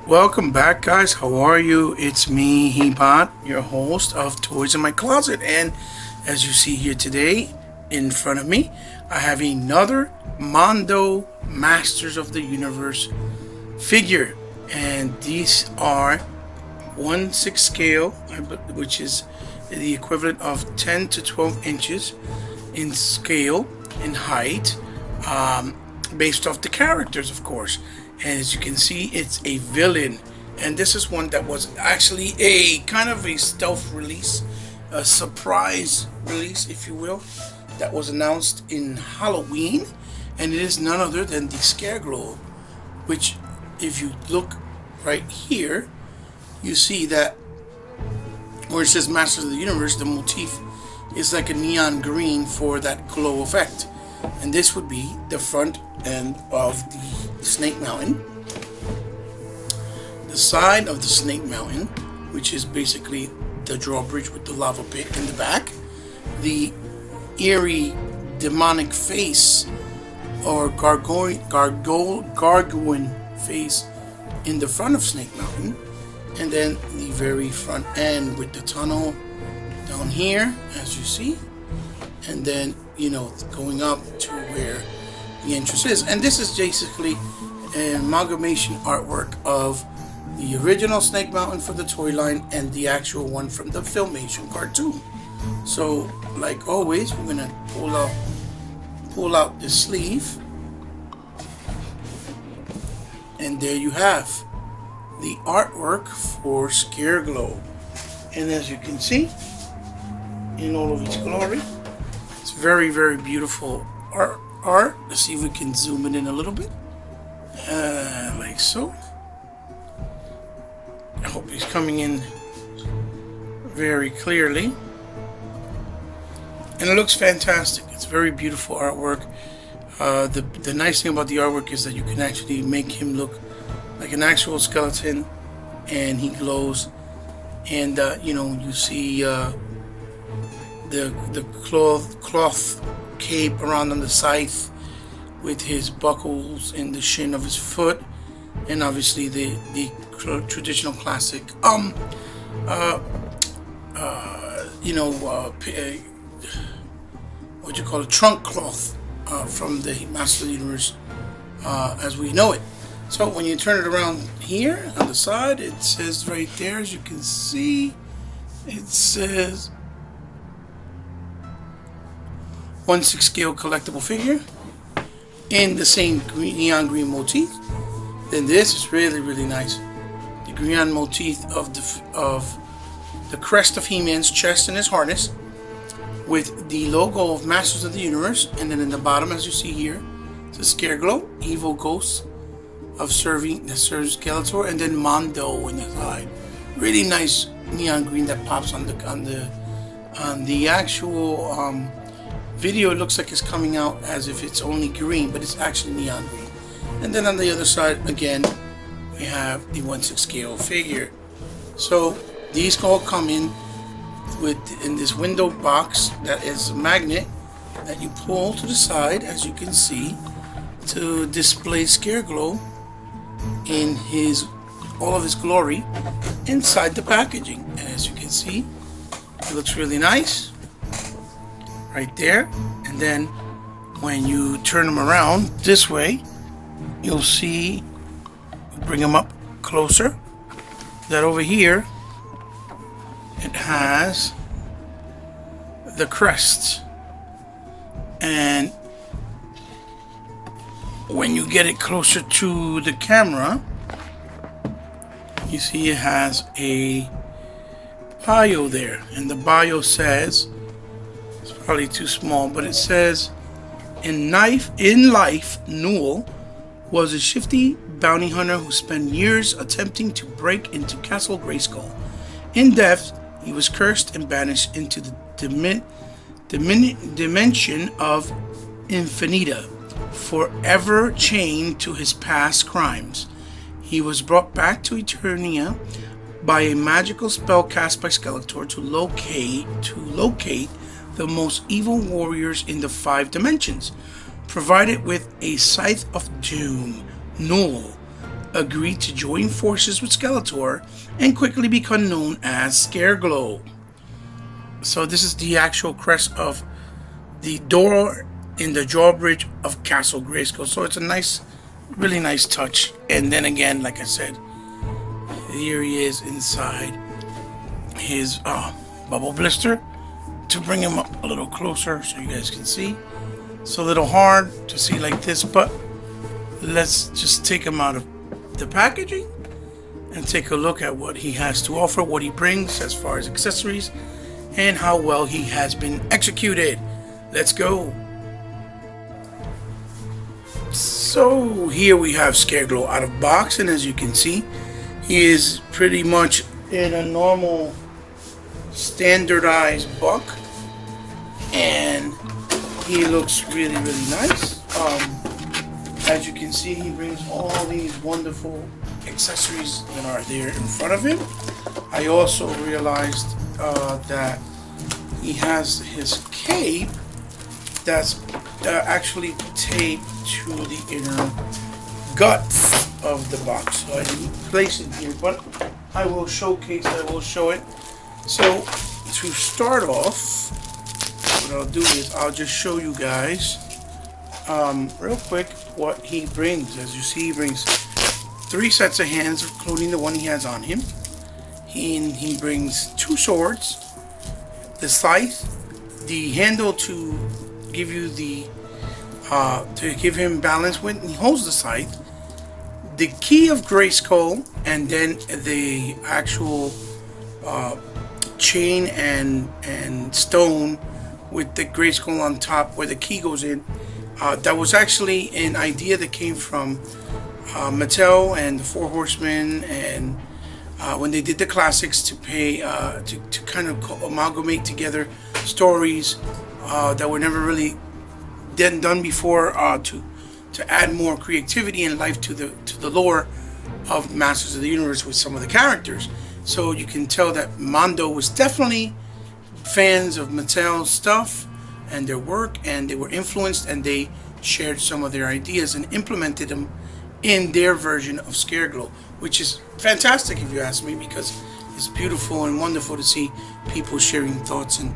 Welcome back, guys. How are you? It's me, Hebot, your host of Toys in My Closet. And as you see here today in front of me, I have another Mondo Masters of the Universe figure. And these are 1/6 scale, which is the equivalent of 10 to 12 inches in scale, in height, based off the characters, of course. And as you can see, it's a villain, and this is one that was actually a kind of a stealth release, a surprise release, if you will, that was announced in Halloween, and it is none other than the Scareglow, which, if you look right here, you see that where it says Masters of the Universe, the motif is like a neon green for that glow effect. And this would be the front end of the Snake Mountain. The side of the Snake Mountain, which is basically the drawbridge with the lava pit in the back. The eerie demonic face or gargoyle face in the front of Snake Mountain. And then the very front end with the tunnel down here, as you see. And then, going up to where the entrance is. And this is basically an amalgamation artwork of the original Snake Mountain for the toy line and the actual one from the Filmation cartoon. So, like always, we're gonna pull out the sleeve, and there you have the artwork for Scareglow. And as you can see, in all of its glory, it's very, very beautiful art. Let's see if we can zoom it in a little bit. Like so. I hope he's coming in very clearly. And it looks fantastic. It's very beautiful artwork. The nice thing about the artwork is that you can actually make him look like an actual skeleton, and he glows. And you see the cloth cape around on the scythe with his buckles in the shin of his foot, and obviously the traditional classic what you call a trunk cloth from the Master of the Universe as we know it. So when you turn it around here on the side, it says right there, as you can see, it says 1/6 scale collectible figure in the same neon green motif. Then this is really, really nice. The green motif of the crest of He-Man's chest and his harness, with the logo of Masters of the Universe, and then in the bottom, as you see here, it's a Scareglow, evil ghost of serves Skeletor, and then Mondo in the side. Really nice neon green that pops on the actual video. It looks like it's coming out as if it's only green, but it's actually neon green. And then on the other side, again, we have the 1/6 scale figure. So these all come in this window box that is a magnet that you pull to the side, as you can see, to display Scareglow in all of his glory inside the packaging. And as you can see, it looks really nice right there. And then when you turn them around this way, you'll see, bring them up closer, that over here it has the crest. And when you get it closer to the camera, you see it has a bio there, and the bio says, it's probably too small, but it says, in life, Newell was a shifty bounty hunter who spent years attempting to break into Castle Grayskull. In death, he was cursed and banished into the dimension of Infinita, forever chained to his past crimes. He was brought back to Eternia by a magical spell cast by Skeletor to locate the most evil warriors in the 5 dimensions. Provided with a Scythe of Doom, Newell agreed to join forces with Skeletor and quickly become known as Scareglow. So this is the actual crest of the door in the drawbridge of Castle Grayskull. So it's a nice, really nice touch. And then again, like I said, here he is inside his bubble blister to bring him up a little closer so you guys can see. It's a little hard to see like this, but let's just take him out of the packaging and take a look at what he has to offer, what he brings as far as accessories, and how well he has been executed. Let's go. So here we have Scareglow out of box, and as you can see, he is pretty much in a normal standardized buck, and he looks really nice. As you can see, he brings all these wonderful accessories that are there in front of him. I also realized that he has his cape that's actually taped to the inner guts of the box. So I didn't place it here, but I will show it. So to start off, what I'll do is I'll just show you guys real quick what he brings. As you see, he brings 3 sets of hands, including the one he has on him. He brings 2 swords, the scythe, the handle to give you the to give him balance when he holds the scythe, the key of Grayskull, and then the actual chain and stone with the Grayskull on top where the key goes in. That was actually an idea that came from Mattel and the Four Horsemen, and when they did the classics to kind of amalgamate together stories that were never really done before, to add more creativity and life to the lore of Masters of the Universe with some of the characters. So you can tell that Mondo was definitely fans of Mattel's stuff and their work, and they were influenced, and they shared some of their ideas and implemented them in their version of Scareglow, which is fantastic if you ask me, because it's beautiful and wonderful to see people sharing thoughts and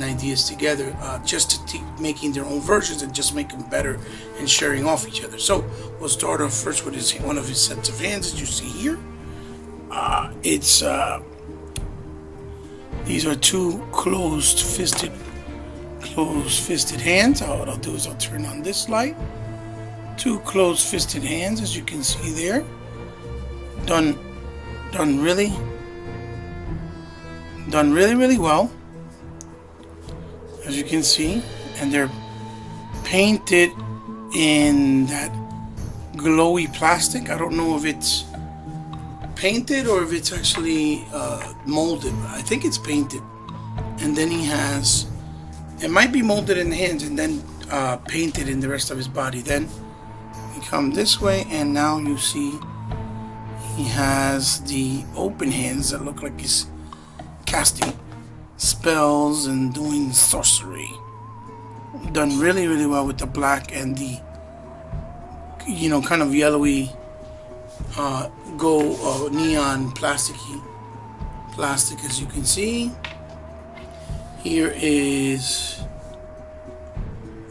ideas together, just to keep making their own versions and just make them better and sharing off each other. So we'll start off first with one of his sets of hands, as you see here. These are 2 closed-fisted hands. What I'll do is I'll turn on this light. 2 closed-fisted hands, as you can see there. Done really well, as you can see, and they're painted in that glowy plastic. I don't know if it's painted or if it's actually molded. I think it's painted, and then he has, it might be molded in the hands and then painted in the rest of his body. Then you come this way, and now you see he has the open hands that look like he's casting spells and doing sorcery. Done really well with the black and the kind of yellowy neon plastic, as you can see. Here is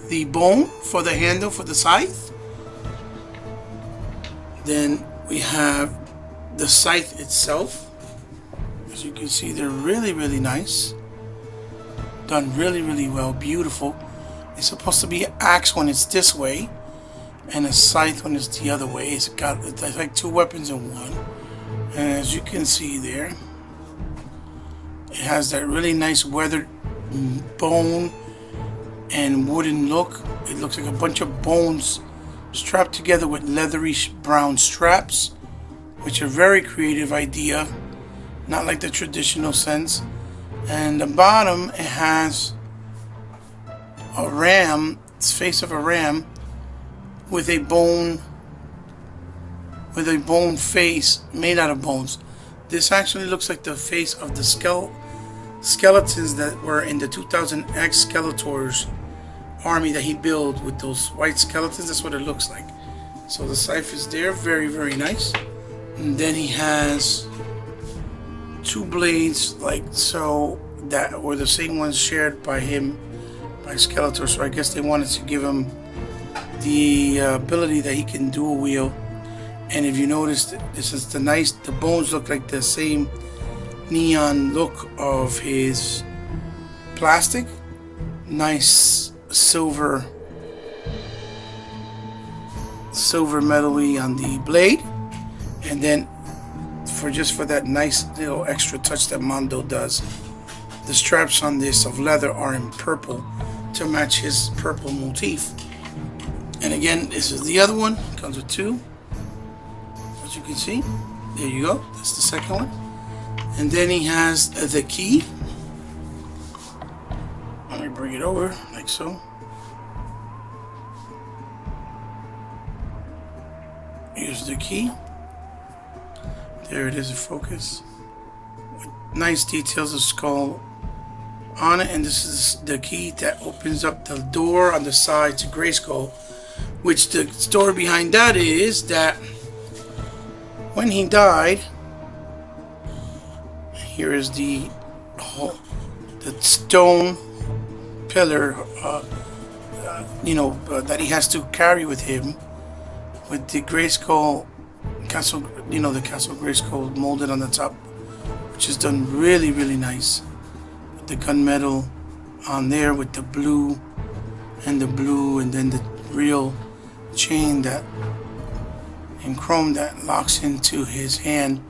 the bone for the handle for the scythe. Then we have the scythe itself. As you can see, they're really nice. Done really well, beautiful. It's supposed to be an axe when it's this way, and a scythe when it's the other way. It's like 2 weapons in one. And as you can see there, it has that really nice weathered bone and wooden look. It looks like a bunch of bones strapped together with leathery brown straps, which are a very creative idea, not like the traditional sense. And the bottom, it has a ram, it's face of a ram with a bone face made out of bones. This actually looks like the face of the skeletons that were in the 2000X Skeletor's army that he built with those white skeletons. That's what it looks like. So the scythe is there, very, very nice. And then he has two blades, like so, that were the same ones shared by him, by Skeletor. So I guess they wanted to give him the ability that he can dual wield. And if you notice, this is the bones look like the same neon look of his plastic. Nice silver metally on the blade, and then for that nice little extra touch that Mondo does, the straps on this of leather are in purple to match his purple motif. And again, this is the other one, comes with two, as you can see. There you go, that's the second one. And then he has the key. Let me bring it over like so. Here's the key. There it is in focus. With nice details of skull on it. And this is the key that opens up the door on the side to Grayskull. Which the story behind that is that when he died, here is the stone pillar, that he has to carry with him, with the Grayskull castle, the castle Grayskull molded on the top, which is done really, really nice. With the gunmetal on there with the blue, and then the real chain that in chrome that locks into his hand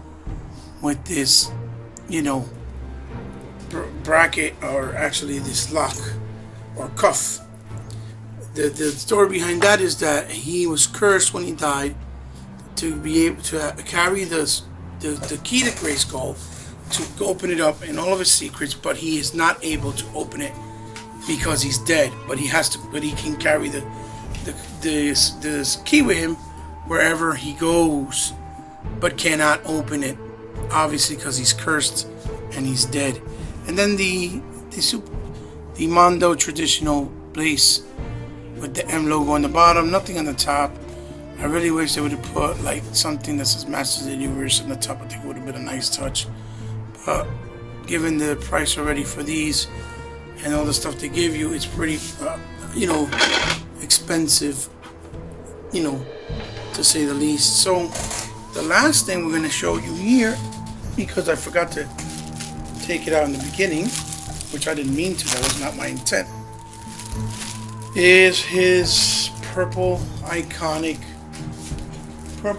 with this, bracket, or actually this lock or cuff. The story behind that is that he was cursed when he died to be able to carry the key to Grayskull to open it up and all of his secrets, but he is not able to open it because he's dead. But he can carry the key with him wherever he goes, but cannot open it, obviously, because he's cursed and he's dead. And then the Mondo traditional place with the M logo on the bottom, nothing on the top. I really wish they would have put like something that says Masters of the Universe on the top. I think it would have been a nice touch. But given the price already for these and all the stuff they give you, it's pretty, expensive, to say the least. So the last thing we're going to show you here, because I forgot to take it out in the beginning, which I didn't mean to, that was not my intent, is his purple iconic, here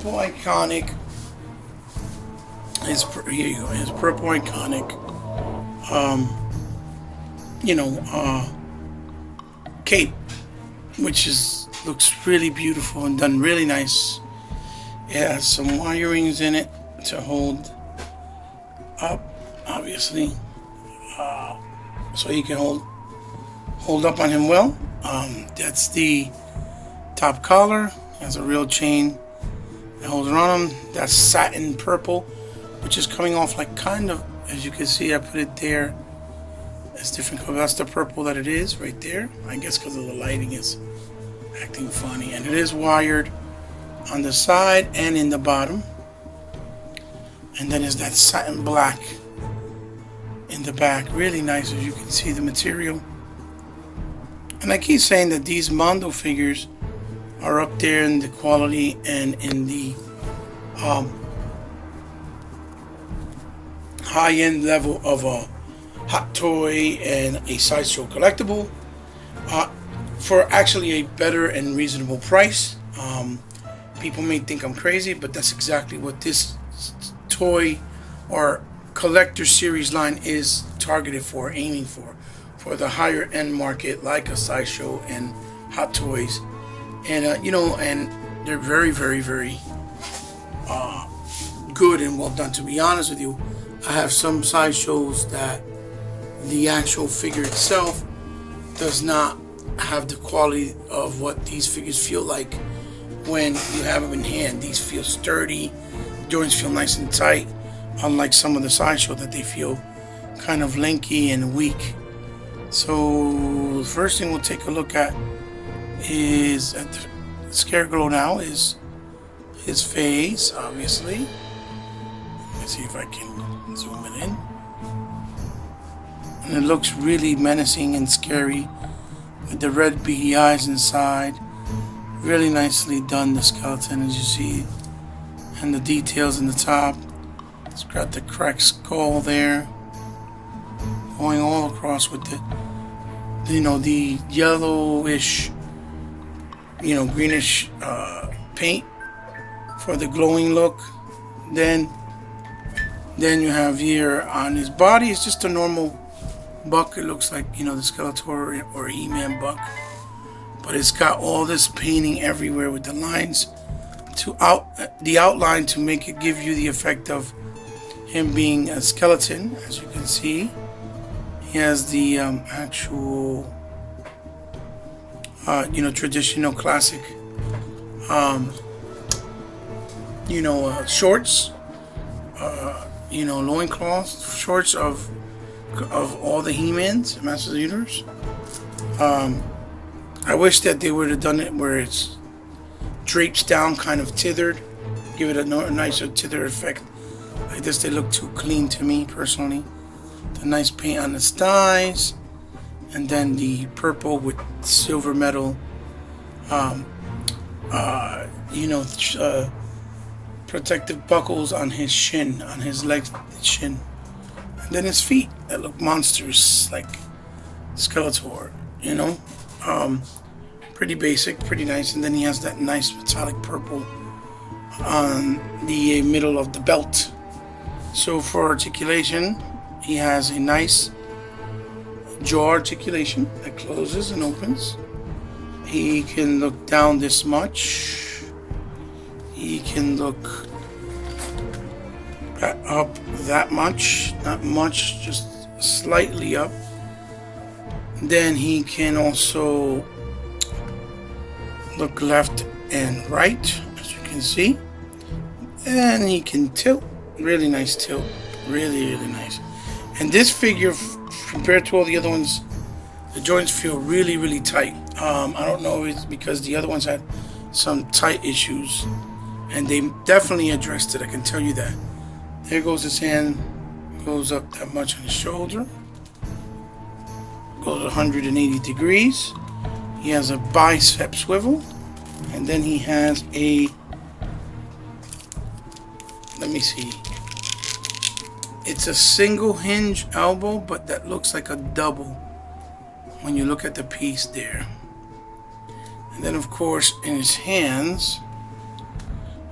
you go, his purple iconic, cape, which looks really beautiful and done really nice. It has some wirings in it to hold up, obviously, so he can hold up on him well. That's the top collar. Has a real chain that holds around him. That's satin purple, which is coming off like kind of, as you can see, I put it there. It's different color. That's the purple that it is right there. I guess because of the lighting is acting funny. And it is wired on the side and in the bottom. And then there's that satin black in the back. Really nice, as you can see the material. And I keep saying that these Mondo figures are up there in the quality and in the high-end level of a hot toy and a sideshow collectible, for actually a better and reasonable price. People may think I'm crazy, but that's exactly what this toy or collector series line is targeted for, aiming for the higher end market, like a sideshow and hot toys. And and they're very, very, very good and well done. To be honest with you, I have some sideshows that the actual figure itself does not have the quality of what these figures feel like when you have them in hand. These feel sturdy, joints feel nice and tight, unlike some of the sideshow that they feel kind of lanky and weak. So the first thing we'll take a look at is at the Scareglow now is his face, obviously. Let's see if I can zoom it in. And it looks really menacing and scary with the red beady eyes inside. Really nicely done, the skeleton, as you see, and the details in the top. It's got the cracked skull there, going all across with the, the yellowish, greenish paint for the glowing look. Then you have here on his body, it's just a normal buck. It looks like, the Skeletor or He-Man buck. But it's got all this painting everywhere with the lines the outline to make it give you the effect of him being a skeleton. As you can see, he has the actual traditional classic shorts, loincloths, shorts of all the He-Mans, Masters of the Universe. I wish that they would have done it where it's drapes down, kind of tethered, give it a nicer tether effect. Like this, they look too clean to me personally. The nice paint on the thighs, and then the purple with silver metal, protective buckles on his shin, on his leg shin, and then his feet that look monstrous like Skeletor. Pretty basic, pretty nice. And then he has that nice metallic purple on the middle of the belt. So for articulation, he has a nice jaw articulation that closes and opens. He can look down this much. He can look up that much, not much, just slightly up. Then he can also look left and right, as you can see, and he can tilt. Really nice tilt, really nice. And this figure, compared to all the other ones, the joints feel really tight. I don't know if it's because the other ones had some tight issues, and they definitely addressed it, I can tell you that. There goes his hand, goes up that much on his shoulder, goes 180 degrees. He has a bicep swivel, and then he has a, let me see, it's a single hinge elbow, but that looks like a double when you look at the piece there. And then of course in his hands,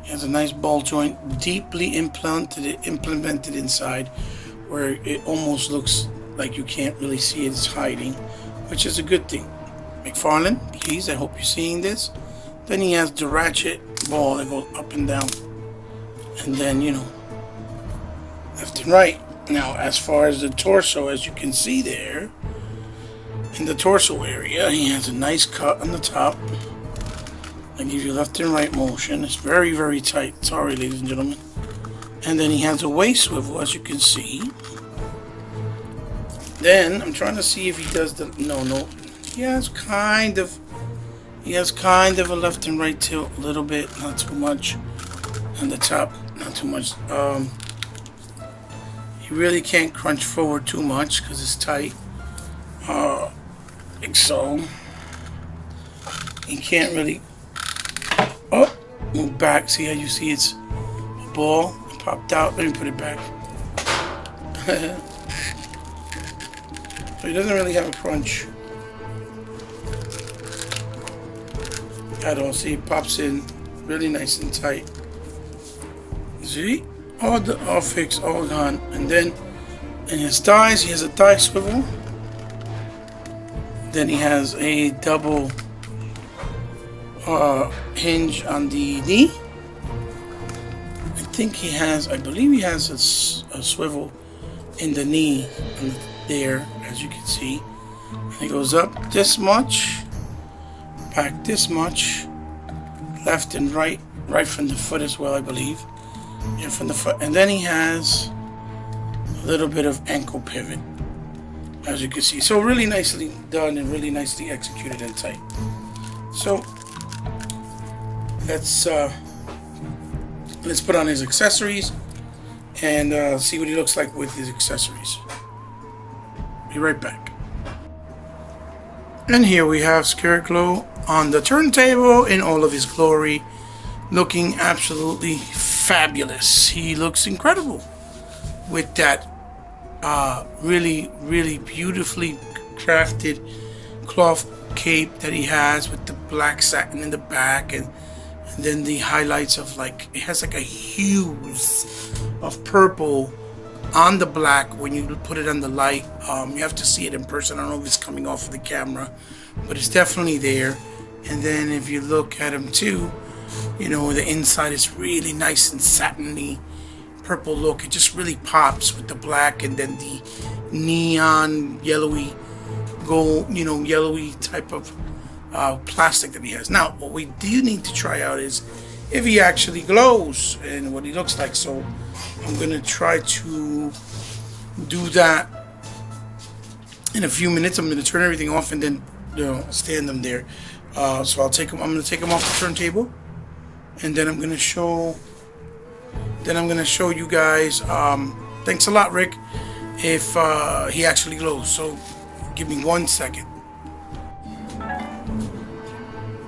he has a nice ball joint deeply implemented inside, where it almost looks like you can't really see it's hiding, which is a good thing. McFarlane, please, I hope you're seeing this. Then he has the ratchet ball that goes up and down, and then left and right. Now as far as the torso, as you can see there, in the torso area, he has a nice cut on the top that gives you left and right motion. It's very tight, sorry ladies and gentlemen. And then he has a waist swivel, as you can see. Then I'm trying to see if he does the no. He has kind of a left and right tilt, a little bit, not too much. On the top, not too much. You really can't crunch forward too much because it's tight. Like so. You can't really move back. See how you see it's a ball? It popped out. Let me put it back. So he doesn't really have a crunch at all. See, it pops in really nice and tight. See? All fixed, all gone. And then in his thighs, he has a thigh swivel. Then he has a double hinge on the knee. I believe he has a swivel in the knee there, as you can see. And it goes up this much, back this much, left and right from the foot as well, I believe. Yeah, from the foot. And then he has a little bit of ankle pivot, as you can see. So really nicely done and really nicely executed and tight. So let's Let's put on his accessories and see what he looks like with his accessories. Be right back. And here we have Scareglow on the turntable in all of his glory, looking absolutely fabulous. He looks incredible with that really, really beautifully crafted cloth cape that he has with the black satin in the back, and then the highlights of, like, it has like a hues of purple on the black when you put it on the light. You have to see it in person. I don't know if it's coming off of the camera, but it's definitely there. And then if you look at him too, you know, the inside is really nice and satiny purple look. It just really pops with the black and then the neon yellowy gold, you know, yellowy type of plastic that he has. Now, what we do need to try out is if he actually glows and what he looks like. So I'm gonna try to do that in a few minutes. I'm gonna turn everything off and then, you know, stand them there. So I'll take them. I'm gonna take them off the turntable, and then I'm gonna show. Then I'm gonna show you guys. Thanks a lot, Rick. If he actually glows. So give me 1 second.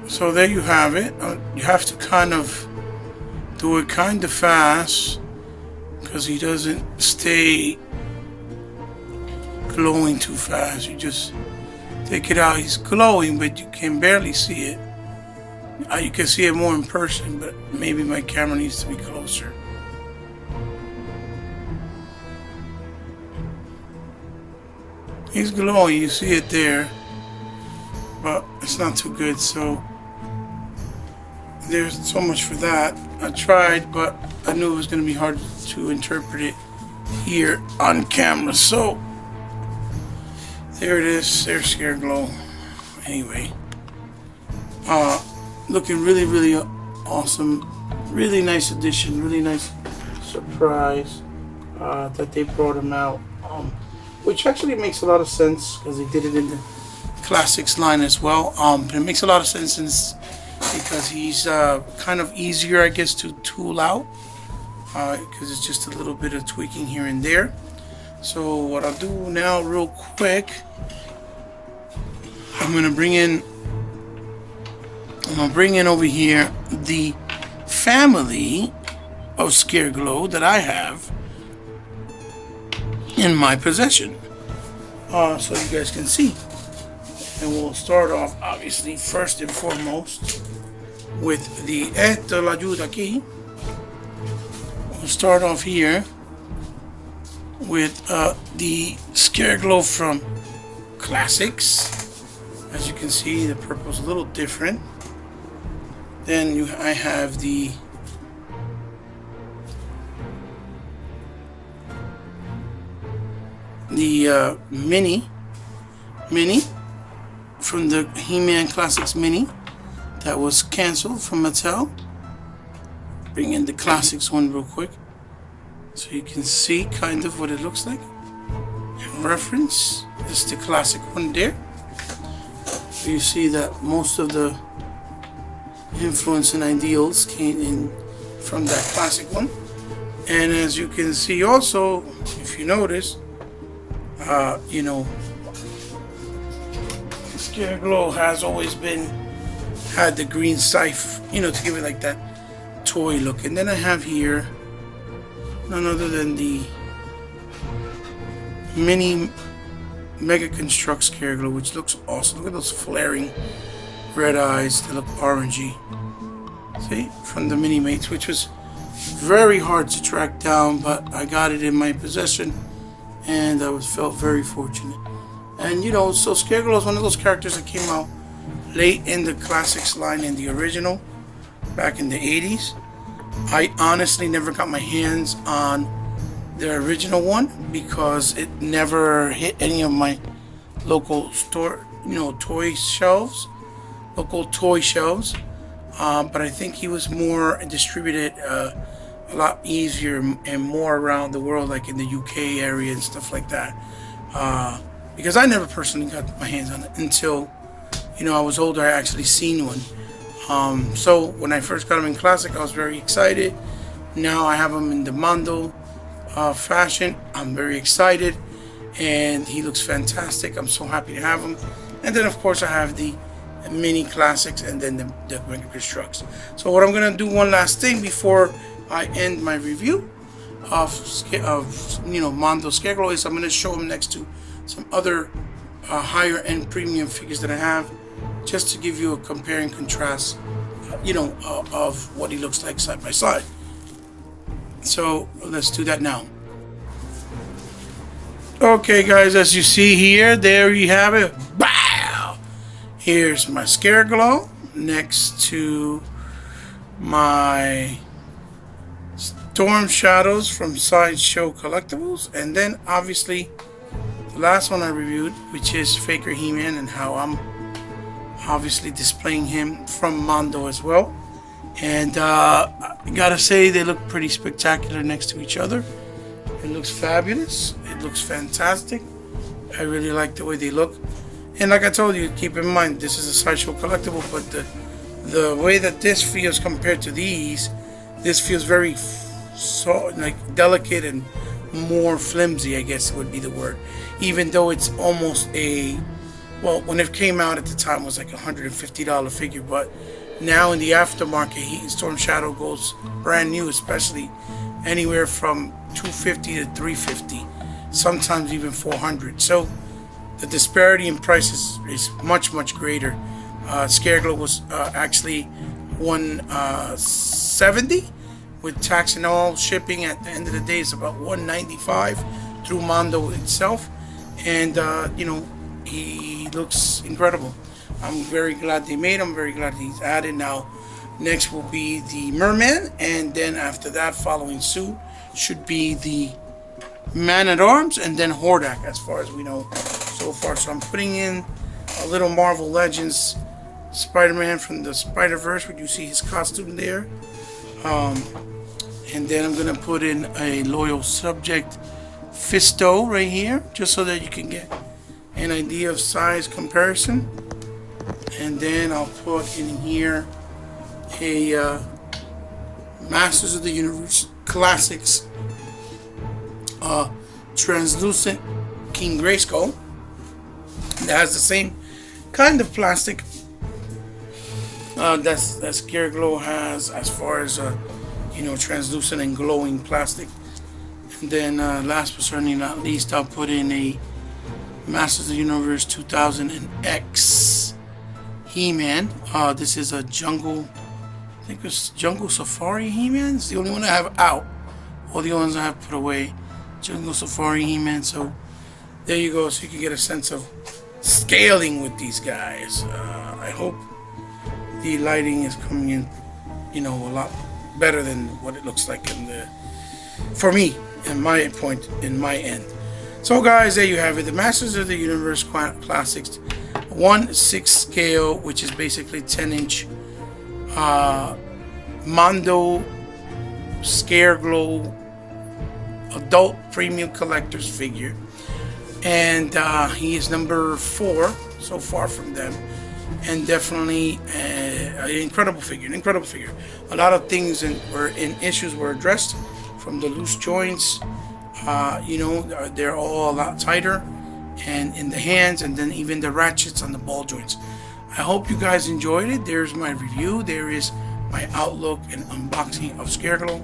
So there you have it. You have to kind of do it kind of fast because he doesn't stay glowing too fast. You just take it out. He's glowing, but you can barely see it. You can see it more in person, but maybe my camera needs to be closer. He's glowing. You see it there, but it's not too good. So there's so much for that. I tried, but I knew it was going to be hard to interpret it here on camera. So there it is. There's Scareglow. Anyway, looking really, really awesome. Really nice addition. Really nice surprise that they brought him out. Which actually makes a lot of sense because they did it in the Classics line as well. But it makes a lot of sense because he's kind of easier, I guess, to tool out because it's just a little bit of tweaking here and there. So what I'll do now real quick, I'm gonna bring in over here the family of Scareglow that I have in my possession, so you guys can see. And we'll start off, obviously, first and foremost with the Esto la ayuda aquí. We'll start off here with the Scareglow from Classics. As you can see, the purple's a little different. Then I have the mini from the He-Man Classics mini that was canceled from Mattel. Bring in the Classics one real quick so you can see kind of what it looks like in reference. This is the classic one there. You see that most of the influence and ideals came in from that classic one. And as you can see also, if you notice, you know, Scareglow has always had the green scythe, you know, to give it like that toy look. And then I have here none other than the mini Mega Construct Scareglow, which looks awesome. Look at those flaring red eyes. They look orangey. See, from the mini mates, which was very hard to track down, but I got it in my possession, and I felt very fortunate. And you know, so Scareglow is one of those characters that came out late in the Classics line in the original, back in the 80s. I honestly never got my hands on the original one because it never hit any of my local store, you know, toy shelves, local toy shelves. But I think he was more distributed a lot easier and more around the world, like in the UK area and stuff like that. Because I never personally got my hands on it until, you know, I was older. I actually seen one. So when I first got him in Classic, I was very excited. Now I have him in the Mondo fashion. I'm very excited, and he looks fantastic. I'm so happy to have him. And then of course I have the mini classics, and then the regular trucks. So what I'm gonna do, one last thing before I end my review of Mondo Scareglow, is I'm gonna show him next to some other higher end premium figures that I have, just to give you a compare and contrast, of what he looks like side by side. So let's do that now. Okay guys, as you see here, there you have it. Wow! Here's my Scareglow next to my Storm Shadows from Sideshow Collectibles, and then obviously the last one I reviewed, which is Faker He-Man, and how I'm obviously displaying him from Mondo as well. And I gotta say, they look pretty spectacular next to each other. It looks fabulous. It looks fantastic. I really like the way they look. And like I told you, keep in mind, this is a Sideshow collectible, but the way that this feels compared to these, this feels very delicate and more flimsy, I guess would be the word. Even though it's almost well, when it came out at the time, it was like $150 figure, but now in the aftermarket, Storm Shadow goes brand new, especially anywhere from $250 to $350, sometimes even $400. So the disparity in prices is much greater. Scareglow was actually $170 with tax and all shipping. At the end of the day, it's about $195 through Mondo itself, and he looks incredible. I'm very glad they made him. Very glad he's added. Now, next will be the Merman, and then after that, following suit, should be the Man-at-Arms, and then Hordak, as far as we know so far. So I'm putting in a little Marvel Legends Spider-Man from the Spider-Verse, where you see his costume there. And then I'm going to put in a Loyal Subject Fisto right here, just so that you can get an idea of size comparison. And then I'll put in here a Masters of the Universe Classics translucent King Grayskull that has the same kind of plastic that Scareglow has, as far as translucent and glowing plastic. And then last but certainly not least, I'll put in a Masters of the Universe 2000X He-Man. This is a Jungle, I think it's Jungle Safari He-Man. It's the only one I have out. All the ones I have put away. Jungle Safari He-Man. So there you go. So you can get a sense of scaling with these guys. I hope the lighting is coming in, a lot better than what it looks like for me, in my end. So guys, there you have it. The Masters of the Universe Classics 1/6 scale, which is basically 10-inch Mondo Scareglow adult premium collector's figure, and he is number 4 so far from them, and definitely an incredible figure. A lot of things issues were addressed, from the loose joints. They're all a lot tighter, and in the hands, and then even the ratchets on the ball joints. I hope you guys enjoyed it. There's my review. There is my outlook and unboxing of Scareglow.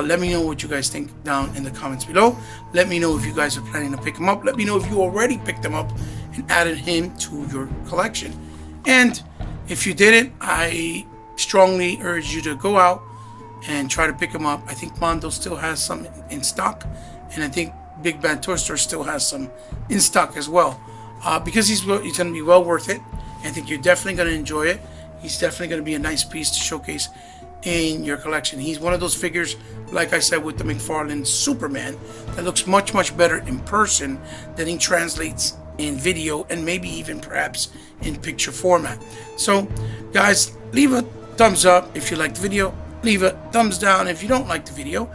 Let me know what you guys think down in the comments below. Let me know if you guys are planning to pick him up. Let me know if you already picked him up and added him to your collection. And if you didn't, I strongly urge you to go out and try to pick him up. I think Mondo still has some in stock, and I think Big Bad Toy Store still has some in stock as well, because he's going to be well worth it. I think you're definitely going to enjoy it. He's definitely going to be a nice piece to showcase in your collection. He's one of those figures, like I said with the McFarlane Superman, that looks much better in person than he translates in video, and maybe even perhaps in picture format. So guys, leave a thumbs up if you liked the video. Leave a thumbs down if you don't like the video.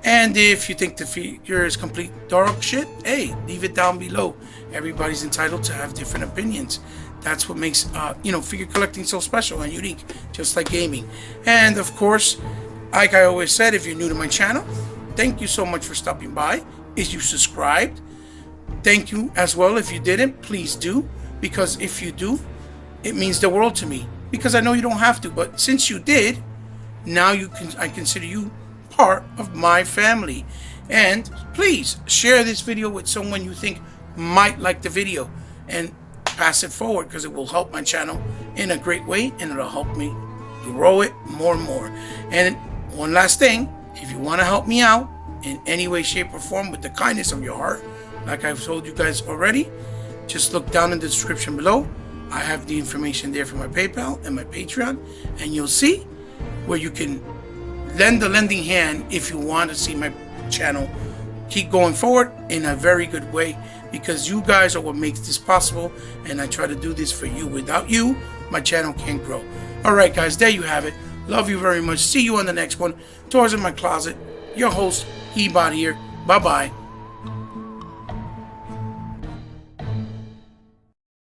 And if you think the figure is complete dog shit, hey, leave it down below. Everybody's entitled to have different opinions. That's what makes figure collecting so special and unique, just like gaming. And of course, Like I always said, if you're new to my channel, thank you so much for stopping by. If you subscribed, thank you as well. If you didn't, please do, because if you do, it means the world to me, because I know you don't have to, but since you did, now I consider you part of my family. And please share this video with someone you think might like the video and pass it forward, because it will help my channel in a great way, and it'll help me grow it more and more. And one last thing, if you want to help me out in any way, shape, or form with the kindness of your heart, like I've told you guys already, just look down in the description below. I have the information there for my PayPal and my Patreon, and you'll see where you can lend a lending hand if you want to see my channel keep going forward in a very good way, because you guys are what makes this possible, and I try to do this for you. Without you, my channel can't grow. Alright guys, there you have it. Love you very much. See you on the next one. Doors in my closet. Your host, Hebot here. Bye bye.